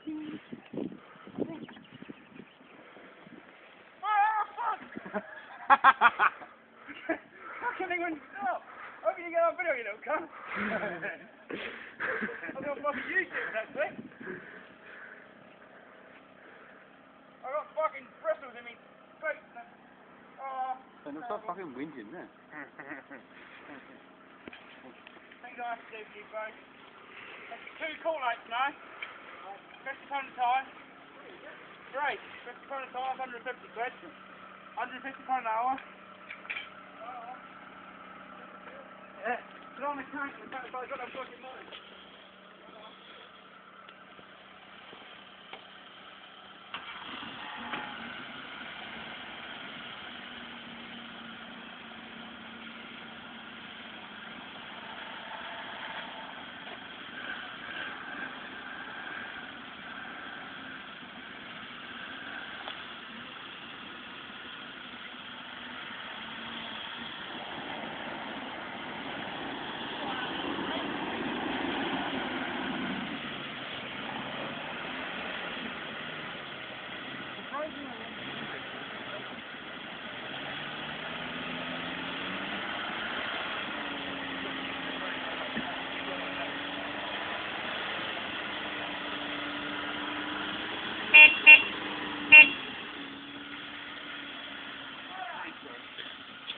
Fucking thing wouldn't stop. Hope you get on video, you little cunt. I'm gonna fucking YouTube next week. I got fucking bristles in me face. And it's not fucking whinging, isn't it? Things I have to do for you, bro. That's 2 call nights now. £50 a time. Great. £50 a time, 150 quid. £150 an hour. Yeah. Put on the tank and the fact that I've got no fucking money.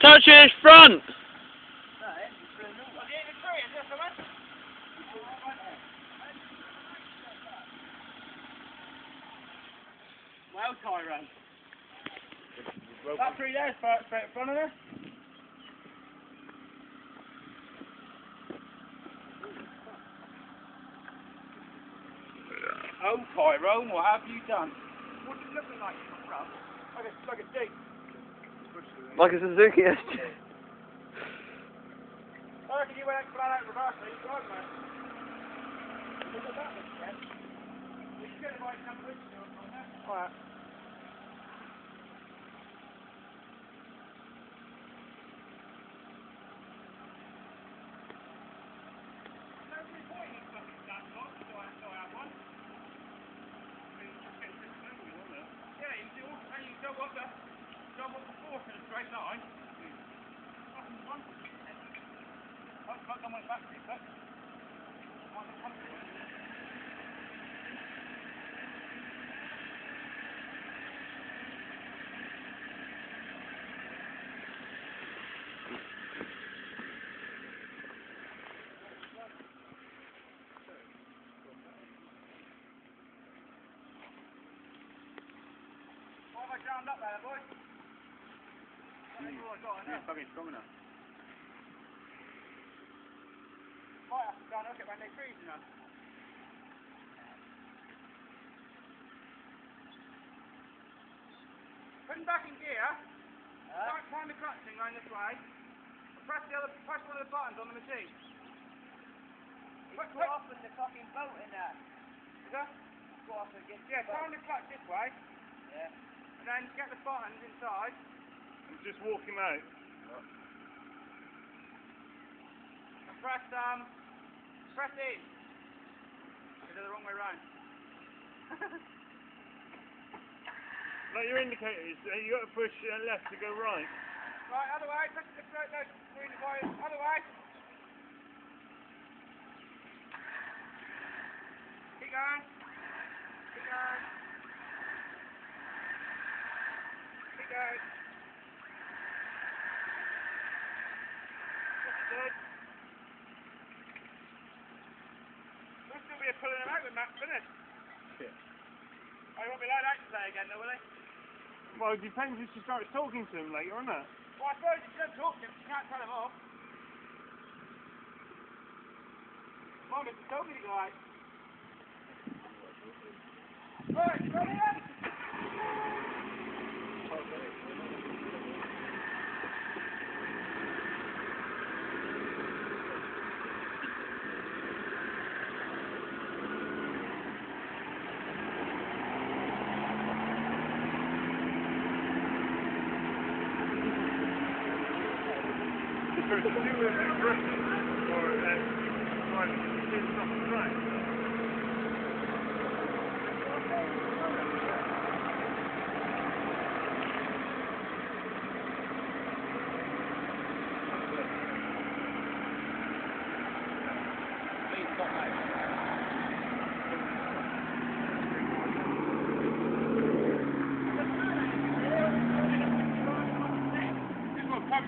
Touch his front! Well, Tyrone. That 3 there, straight in front of her. Oh, Tyrone, what have you done? What's it looking like from the front? Like a Jeep. Like a Suzuki SG. I reckon you went flat out reverse, so you drive, man. Look at that, again. You should have like some windshield on there. Alright. I jammed up there, boy. That's all I got, I know. It's fucking strong enough. Might have to go and look at when they freeze enough. Putting back in gear, turn the clutch thing going this way, press one of the buttons on the machine. Go off with the fucking boat in there. Is that? Go off against Yeah, turn the clutch this way. Yeah. And then get the buttons inside. I'm just walking out. And press in. Is it the wrong way round? Like your indicators, you got to push left to go right. Right, other way. Press the other way. Keep going. Keep going. Keep going. That's good. We'll still be pulling them out with Max, finished. Yeah. Oh, you won't be allowed out today again, though, will he? Well, it depends if she starts talking to him later, isn't it? Well, I suppose if you don't talk to him, you can't tell him off. Mum, it's told me to go out. Right, ready then? If there's a new aggressive or driving, it's not right.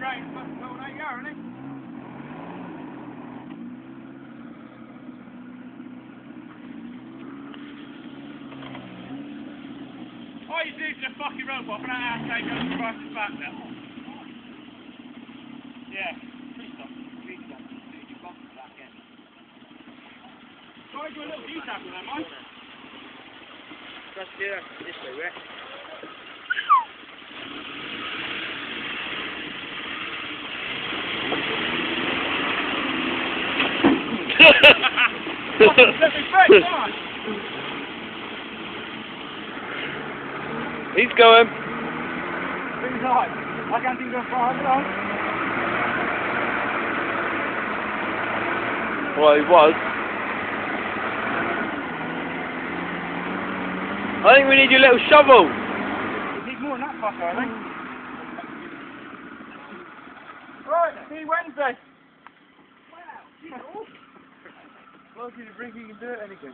rain, fucking cool, there you go, really. Oh, he's using a fucking robot, but I have to take over the back now. Yeah, please stop. Please stop. Please you bump back in. Try to do a little detail with that, Mike. Let's do it this way, Rick. He's going. Pretty nice. I can't think of far enough. Well, he was. I think we need your little shovel. We need more than that fucker, I think. Right, see you Wednesday. Wow, lucky to bring you can do it anything.